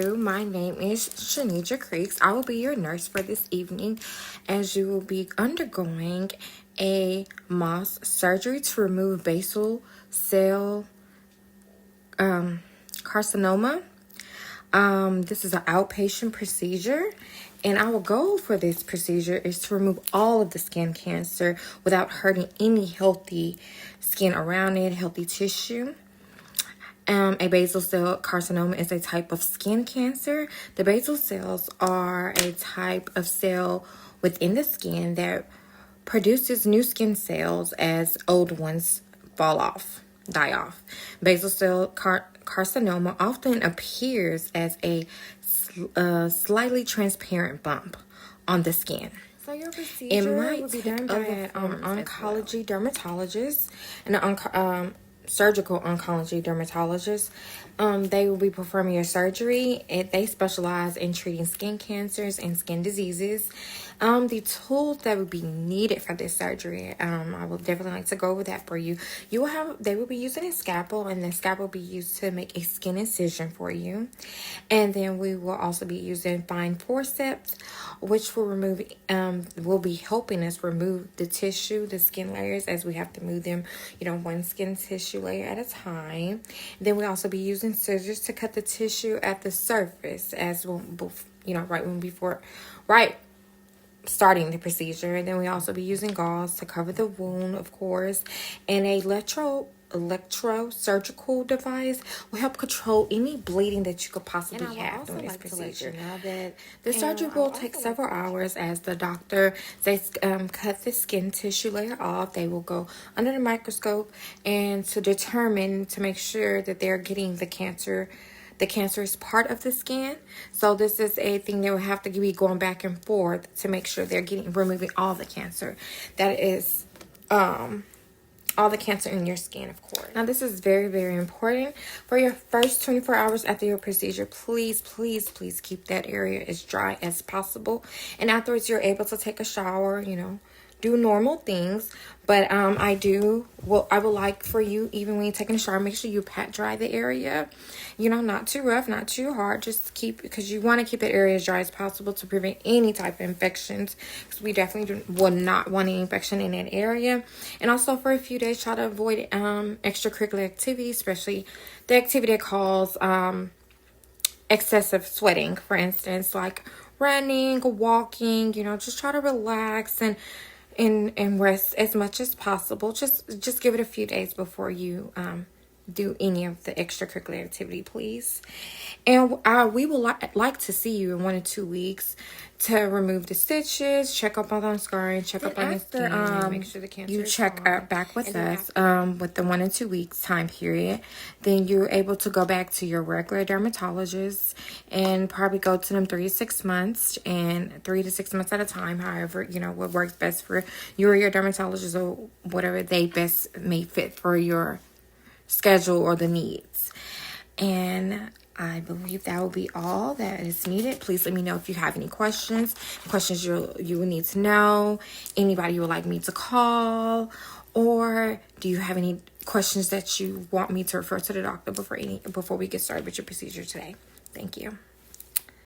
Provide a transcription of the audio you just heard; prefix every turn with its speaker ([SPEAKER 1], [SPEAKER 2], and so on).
[SPEAKER 1] My name is Shanija Creeks. I will be your nurse for this evening as you will be undergoing a Moss surgery to remove basal cell carcinoma. This is an outpatient procedure, and our goal for this procedure is to remove all of the skin cancer without hurting any healthy skin around it, healthy tissue. A basal cell carcinoma is a type of skin cancer. The basal cells are a type of cell within the skin that produces new skin cells as old ones die off. Basal cell carcinoma often appears as a slightly transparent bump on the skin. So your procedure will be done by an oncology dermatologist and an surgical oncology dermatologist. They will be performing your surgery. They specialize in treating skin cancers and skin diseases. The tools that would be needed for this surgery, I will definitely like to go over that for you. They will be using a scalpel, and the scalpel will be used to make a skin incision for you. And then we will also be using fine forceps, which will be helping us remove the tissue, the skin layers, as we have to move them, one skin tissue layer at a time. Then we also be using scissors to cut the tissue at the surface right starting the procedure. And then we also be using gauze to cover the wound, of course, and a electrosurgical device will help control any bleeding that you could possibly have during this procedure. The surgery will take several hours as the doctor cut the skin tissue layer off. They will go under the microscope and to make sure that they're getting the cancerous part of the skin. So this is a thing they will have to be going back and forth to make sure they're removing all the cancer. That is all the cancer in your skin, of course. Now, this is very, very important. For your first 24 hours after your procedure, please, please, please keep that area as dry as possible. And afterwards, you're able to take a shower, do normal things. But I would like for you, even when you're taking a shower, make sure you pat dry the area. Not too rough, not too hard. Because you want to keep that area as dry as possible to prevent any type of infections. Because we definitely would not want any infection in that area. And also for a few days, try to avoid extracurricular activity, especially the activity that causes excessive sweating. For instance, like running, walking, just try to relax and rest as much as possible. Just give it a few days before you do any of the extracurricular activity, please. And we will like to see you in 1 or 2 weeks to remove the stitches, check up on the scarring, check up on the skin, and make sure the cancer you check back with us with the 1 or 2 weeks time period. Then you're able to go back to your regular dermatologist and probably go to them 3 to 6 months, and 3 to 6 months at a time. However, what works best for you or your dermatologist, or whatever they best may fit for your schedule or the needs. And I believe that will be all that is needed. Please let me know if you have any questions you will need to know, anybody you would like me to call, or do you have any questions that you want me to refer to the doctor before we get started with your procedure today. Thank you.